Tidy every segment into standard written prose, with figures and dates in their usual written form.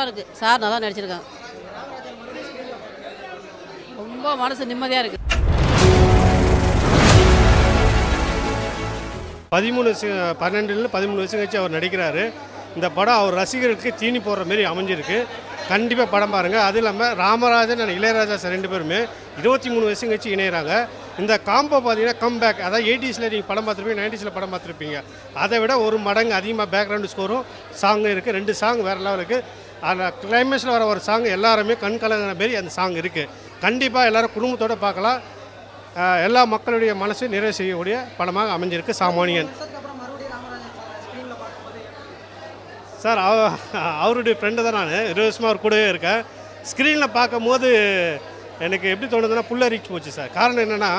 இருக்குது. சார் நல்லா நடிச்சிருக்காங்க. ரொம்ப மனசு நிம்மதியாக இருக்குது. 13 வருஷம் கழிச்சு அவர் நடிக்கிறாரு. இந்த படம் அவர் ரசிகர்களுக்கு தீனி போடுற மாரி அமைஞ்சிருக்கு. கண்டிப்பாக படம் பாருங்கள். அது இல்லாமல் ராமராஜன் அண்ட் இளையராஜா சார் 2 பேருமே 23 வருஷம் கழிச்சு இணையிறாங்க. இந்த காம்போ பார்த்தீங்கன்னா கம்பேக், அதாவது 80s நீங்கள் படம் பார்த்துருப்பீங்க, 90s படம் பார்த்துருப்பீங்க. அதை விட ஒரு மடங்கு அதிகமாக பேக்ரவுண்டு ஸ்கோரும் சாங்கும் இருக்குது. 2 சாங் வேறு லெவல் இருக்குது. அந்த கிளைமேக்ஸில் வர ஒரு சாங் எல்லாருமே கண் கலங்கிற மாரி அந்த சாங் இருக்குது. கண்டிப்பாக எல்லோரும் குடும்பத்தோடு பார்க்கலாம். எல்லா மக்களுடைய மனசு நிறைவு செய்யக்கூடிய படமாக அமைஞ்சிருக்கு சாமானியன். சார் அவருடைய ஃப்ரெண்டு தான். நான் 20 வருஷமாக அவர் கூடவே இருக்கேன். ஸ்க்ரீனில் பார்க்கும்போது எனக்கு எப்படி தோணுதுன்னா புல்லரிச்சு போச்சு சார். காரணம் என்னென்னா,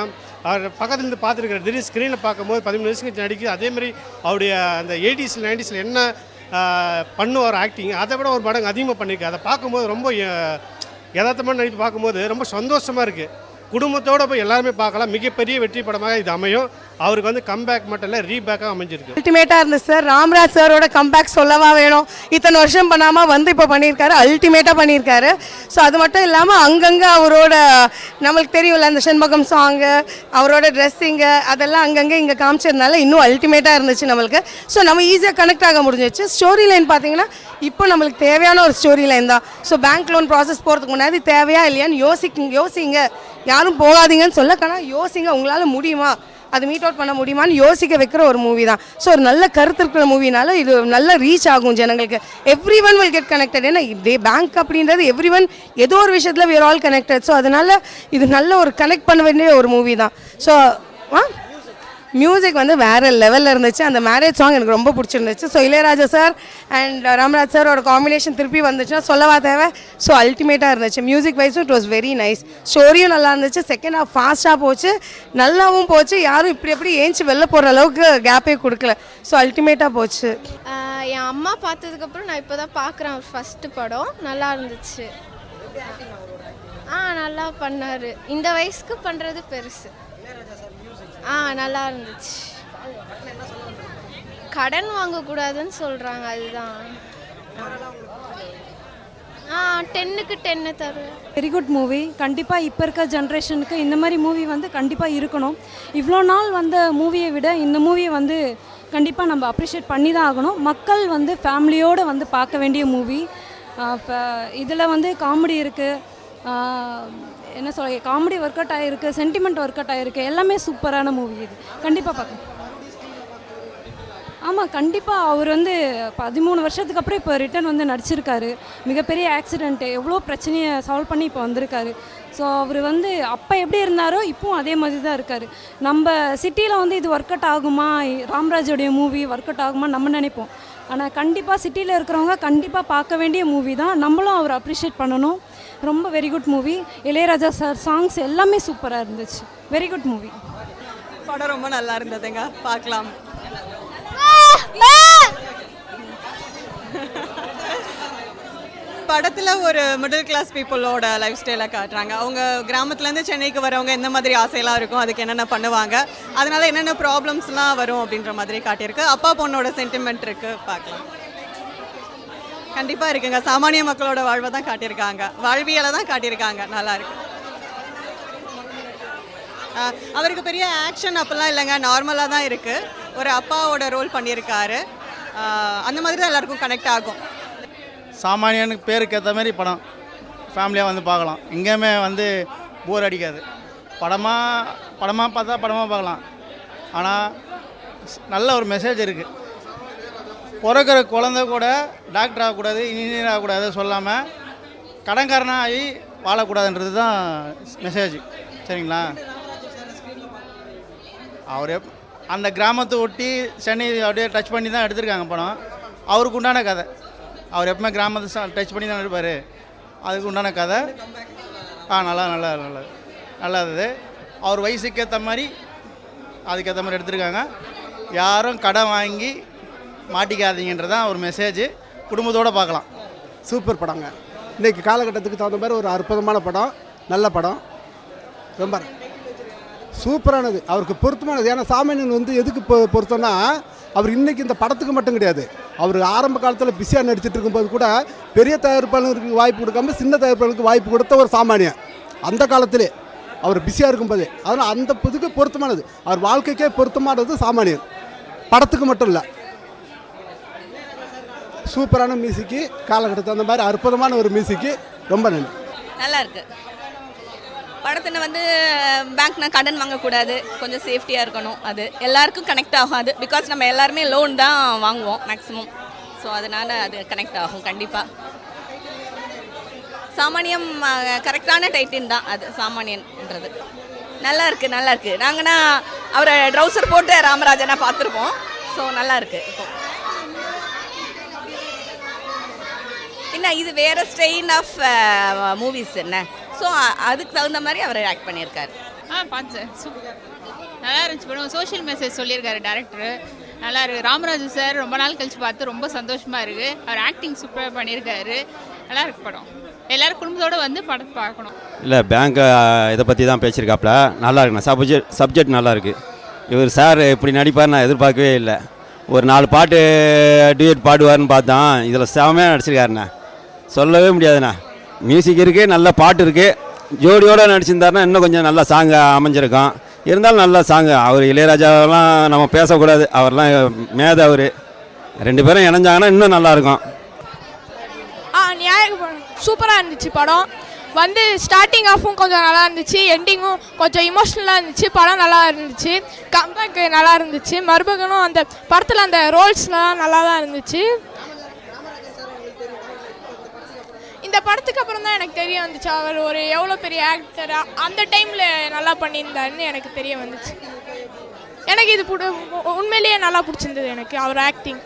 அவர் பக்கத்துலேருந்து பார்த்துருக்காரு. திடீர்னு ஸ்க்ரீனில் பார்க்கும்போது 13 வருஷம் கழிச்சு நடிக்குது. அதேமாதிரி அவருடைய அந்த 80s 90s என்ன பண்ணுவார் ஆக்டிங், அதை விட ஒரு மடங்கு அதிகமாக பண்ணியிருக்கு. அதை பார்க்கும்போது ரொம்ப யதார்த்தமான நடிப்பு பார்க்கும்போது ரொம்ப சந்தோஷமாக இருக்குது. குடும்பத்தோடு போய் எல்லாருமே பார்க்கலாம். மிகப்பெரிய வெற்றி படமாக இது அமையும். அவருக்கு வந்து கம்பேக் மட்டும் இல்லை, ரீபேக்காக அமைஞ்சிருக்கு. அல்டிமேட்டாக இருந்துச்சு சார். ராம்ராஜ் சாரோட கம்பேக் சொல்லவா வேணும். இத்தனை வருஷம் பண்ணாமல் வந்து இப்போ பண்ணியிருக்காரு, அல்டிமேட்டாக பண்ணியிருக்காரு. ஸோ அது மட்டும் இல்லாமல் அங்கங்கே அவரோட நம்மளுக்கு தெரியும்ல அந்த செண்பகம் சாங்கு, அவரோட ட்ரெஸ்ஸிங்கு, அதெல்லாம் அங்கங்கே இங்கே காமிச்சதுனால இன்னும் அல்டிமேட்டாக இருந்துச்சு நம்மளுக்கு. ஸோ நம்ம ஈஸியாக கனெக்ட் ஆக முடிஞ்சிச்சு. ஸ்டோரி லைன் பார்த்தீங்கன்னா இப்போ நம்மளுக்கு தேவையான ஒரு ஸ்டோரி லைன் தான். ஸோ பேங்க் லோன் ப்ராசஸ் போகிறதுக்கு முன்னாடி தேவையா இல்லையான்னு யோசிங்க. யாரும் போகாதீங்கன்னு சொல்லக்கனா யோசிங்க. உங்களால் முடியுமா, அது மீட் அவுட் பண்ண முடியுமான்னு யோசிக்க வைக்கிற ஒரு மூவி தான். ஸோ ஒரு நல்ல கருத்து இருக்கிற மூவினால இது நல்ல ரீச் ஆகும் ஜனங்களுக்கு. Every one will get connected. ஏன்னா இதே பேங்க் அப்படின்றது எவ்ரி ஒன் ஏதோ ஒரு விஷயத்தில் we are all connected. So அதனால் இது நல்ல ஒரு கனெக்ட் பண்ண வேண்டிய ஒரு மூவி தான். ஸோ மியூசிக் வந்து வேறு லெவலில் இருந்துச்சு. அந்த மேரேஜ் சாங் எனக்கு ரொம்ப பிடிச்சிருந்துச்சு. So Ilaiyaraaja sir and Ramraj சாரோட காம்பினேஷன் திருப்பி வந்துச்சுன்னா சொல்லவா தேவை. ஸோ அல்டிமேட்டாக இருந்துச்சு. மியூசிக் வைஸும் இட் வாஸ் வெரி நைஸ். ஸ்டோரியும் நல்லா இருந்துச்சு. செகண்ட் ஹாஃப் ஃபாஸ்ட்டாக போச்சு, நல்லாவும் போச்சு. யாரும் இப்படி ஏஞ்சி வெளில போகிற அளவுக்கு கேப்பே கொடுக்கல. ஸோ அல்டிமேட்டாக போச்சு. என் அம்மா பார்த்ததுக்கப்புறம் நான் இப்போ தான் பார்க்குறேன் அவர் ஃபஸ்ட்டு படம். நல்லா இருந்துச்சு. நல்லா பண்ணார். இந்த வயசுக்கு பண்ணுறது பெருசு. நல்லா இருந்துச்சு. கடன் வாங்கக்கூடாதுன்னு சொல்கிறாங்க, அதுதான். 10க்கு 10 தருவேன். Very good movie. கண்டிப்பாக இப்போ இருக்க ஜென்ரேஷனுக்கு இந்த மாதிரி மூவி வந்து கண்டிப்பாக இருக்கணும். இவ்வளோ நாள் வந்த மூவியை விட இந்த மூவியை வந்து கண்டிப்பாக நம்ம அப்ரிஷியேட் பண்ணி தான் ஆகணும். மக்கள் வந்து ஃபேமிலியோடு வந்து பார்க்க வேண்டிய மூவி. இதில் வந்து காமெடி இருக்குது, என்ன சொல்ல, காமெடி ஒர்க் அவுட் ஆகிருக்கு, சென்டிமெண்ட் ஒர்க் அவுட் ஆகிருக்கு. எல்லாமே சூப்பரான மூவி. இது கண்டிப்பாக பார்க்கணும். ஆமாம், கண்டிப்பாக அவர் வந்து 13 வருஷத்துக்கு அப்புறம் இப்போ ரிட்டன் வந்து நடிச்சிருக்காரு. மிகப்பெரிய ஆக்சிடெண்ட்டு, எவ்வளோ பிரச்சனையை சால்வ் பண்ணி இப்போ வந்திருக்காரு. ஸோ அவர் வந்து அப்போ எப்படி இருந்தாரோ இப்போவும் அதே மாதிரி தான் இருக்கார். நம்ம சிட்டியில் வந்து இது ஒர்க் அவுட் ஆகுமா, ராம்ராஜோடைய மூவி ஒர்க் அவுட் ஆகுமா நம்ம நினைப்போம். ஆனால் கண்டிப்பாக சிட்டியில் இருக்கிறவங்க கண்டிப்பாக பார்க்க வேண்டிய மூவி தான். நம்மளும் அவர் அப்ரிஷியேட் பண்ணணும். ரொம்ப very good movie. Ilaiyaraaja sir songs எல்லாமே சூப்பராக இருந்துச்சு. Very good movie. படம் ரொம்ப நல்லா இருந்ததுங்க, பார்க்கலாம். படத்தில் ஒரு மிடில் கிளாஸ் பீப்புளோட லைஃப் ஸ்டைலை காட்டுறாங்க. அவங்க கிராமத்துலேருந்து சென்னைக்கு வரவங்க எந்த மாதிரி ஆசையெல்லாம் இருக்கும், அதுக்கு என்னென்ன பண்ணுவாங்க, அதனால் என்னென்ன ப்ராப்ளம்ஸ்லாம் வரும் அப்படின்ற மாதிரி காட்டியிருக்கு. அப்பா பொண்ணோட சென்டிமெண்ட் இருக்குது, பார்க்கலாம். கண்டிப்பாக இருக்குங்க. சாமானிய மக்களோட வாழ்வை தான் காட்டியிருக்காங்க, வாழ்வியலை தான் காட்டியிருக்காங்க. நல்லா இருக்கு. அவருக்கு பெரிய ஆக்ஷன் அப்போல்லாம் இல்லைங்க, நார்மலாக தான் இருக்குது. ஒரு அப்பாவோட ரோல் பண்ணியிருக்காரு. அந்த மாதிரி தான் எல்லாருக்கும் கனெக்ட் ஆகும். சாமானியனுக்கு பேருக்கு ஏற்ற மாதிரி படம் ஃபேமிலியாக வந்து பார்க்கலாம். எங்கேயுமே வந்து போர் அடிக்காது. படமாக பார்த்தா படமாக பார்க்கலாம். ஆனால் நல்ல ஒரு மெசேஜ் இருக்குது. பிறக்கிற குழந்தை கூட டாக்டர் ஆகக்கூடாது, இன்ஜினியர் ஆகக்கூடாது சொல்லாமல் கடன்காரனாக ஆகி வாழக்கூடாதுன்றது தான் மெசேஜ். சரிங்களா? அவர் அந்த கிராமத்தை ஒட்டி சென்னை அப்படியே டச் பண்ணி தான் எடுத்திருக்காங்க படம். அவருக்கு உண்டான கதை. அவர் எப்பவுமே கிராமத்தை டச் பண்ணி தான் எடுப்பார். அதுக்கு உண்டான கதை. நல்லா இருந்தது. அவர் வயசுக்கு ஏற்ற மாதிரி அதுக்கேற்ற மாதிரி எடுத்திருக்காங்க. யாரும் கடன் வாங்கி மாட்டிக்காதீங்கன்றதான் ஒரு மெசேஜ். குடும்பத்தோடு பார்க்கலாம். சூப்பர் படங்க. இன்றைக்கி காலகட்டத்துக்கு தகுந்த மாதிரி ஒரு அற்புதமான படம், நல்ல படம், ரொம்ப சூப்பரானது, அவருக்கு பொருத்தமானது. ஏன்னா சாமானியன் வந்து எதுக்கு பொருத்தம்னா அவர் இன்றைக்கி இந்த படத்துக்கு மட்டும் கிடையாது, அவர் ஆரம்ப காலத்தில் பிஸியாக நடிச்சிட்டு இருக்கும்போது கூட பெரிய தயாரிப்பாளருக்கு வாய்ப்பு கொடுக்காம சின்ன தயாரிப்பாளருக்கு வாய்ப்பு கொடுத்த ஒரு சாமானியன் அந்த காலத்திலே அவர் பிஸியாக இருக்கும்போதே. அதனால் அந்த இதுக்கு பொருத்தமானது, அவர் வாழ்க்கைக்கே பொருத்தமானது சாமானியன், படத்துக்கு மட்டும் இல்லை. சூப்பரான மியூசிக்கு, காலகட்டத்தில் அந்த மாதிரி அற்புதமான ஒரு மியூசிக்கு. ரொம்ப நன்றி. நல்லா இருக்கு. படத்தில் வந்து பேங்க்னா கடன் வாங்கக்கூடாது, கொஞ்சம் சேஃப்டியாக இருக்கணும். அது எல்லாருக்கும் கனெக்ட் ஆகும். அது பிகாஸ் நம்ம எல்லாருமே லோன் தான் வாங்குவோம் மேக்ஸிமம். ஸோ அதனால் அது கனெக்ட் ஆகும் கண்டிப்பாக. சாமானியம் கரெக்டான டைட்டில் தான் அது, சாமானியன்ன்றது. நல்லா இருக்குது, நல்லா இருக்குது. நாங்கன்னா அவரை ட்ரௌசர் போட்டு ராமராஜனா பார்த்துருப்போம். ஸோ நல்லா இருக்குது. இப்போ என்ன இது வேறு ஸ்டைல் ஆஃப் மூவிஸ் என்ன, ஸோ அதுக்கு தகுந்த மாதிரி அவர் ஆக்ட் பண்ணியிருக்காரு. பார்த்தேன், சூப்பர், நல்லா இருந்துச்சு படம். சோஷியல் மெசேஜ் சொல்லியிருக்காரு டேரக்டர், நல்லா இருக்குது. ராமராஜன் சார் ரொம்ப நாள் கழிச்சு பார்த்து ரொம்ப சந்தோஷமாக இருக்குது. அவர் ஆக்டிங் சூப்பராக பண்ணியிருக்காரு, நல்லா இருக்கு படம். எல்லோரும் குடும்பத்தோடு வந்து படத்தை பார்க்கணும். இல்லை பேங்க் இதை பற்றி தான் பேசியிருக்காப்புல, நல்லா இருக்குண்ணா. சப்ஜெக்ட் நல்லா இருக்குது. இவர் சார் இப்படி நடிப்பார் நான் எதிர்பார்க்கவே இல்லை. ஒரு 4 பாட்டு டியூட் பாடுவார்னு பார்த்தோம், இதில் செமையாக நடிச்சிருக்காருண்ணா, சொல்லவே முடியாதுண்ணா. மியூசிக் இருக்குது, நல்ல பாட்டு இருக்குது. ஜோடியோடு நடிச்சிருந்தாருன்னா இன்னும் கொஞ்சம் நல்லா சாங்கு அமைஞ்சிருக்கும். இருந்தாலும் நல்ல சாங்கு. அவர் இளையராஜாவெல்லாம் நம்ம பேசக்கூடாது, அவர்லாம் மேதை. அவர் 2 பேரும் இணைஞ்சாங்கன்னா இன்னும் நல்லாயிருக்கும். சூப்பராக இருந்துச்சு படம். வந்து ஸ்டார்டிங் ஆஃபும் கொஞ்சம் நல்லா இருந்துச்சு, எண்டிங்கும் கொஞ்சம் இமோஷ்னலாக இருந்துச்சு. படம் நல்லா இருந்துச்சு, கம்பேக் நல்லா இருந்துச்சு. மறுபக்கனும் அந்த படத்தில் அந்த ரோல்ஸ்லாம் நல்லா தான் இருந்துச்சு. இந்த படத்துக்கு அப்புறம் தான் எனக்கு தெரிய வந்துச்சு அவர் ஒரு எவ்வளோ பெரிய ஆக்டர் அந்த டைமில் நல்லா பண்ணியிருந்தாருன்னு எனக்கு தெரிய வந்துச்சு. எனக்கு இது உண்மையிலேயே நல்லா பிடிச்சிருந்தது எனக்கு அவர் ஆக்டிங்.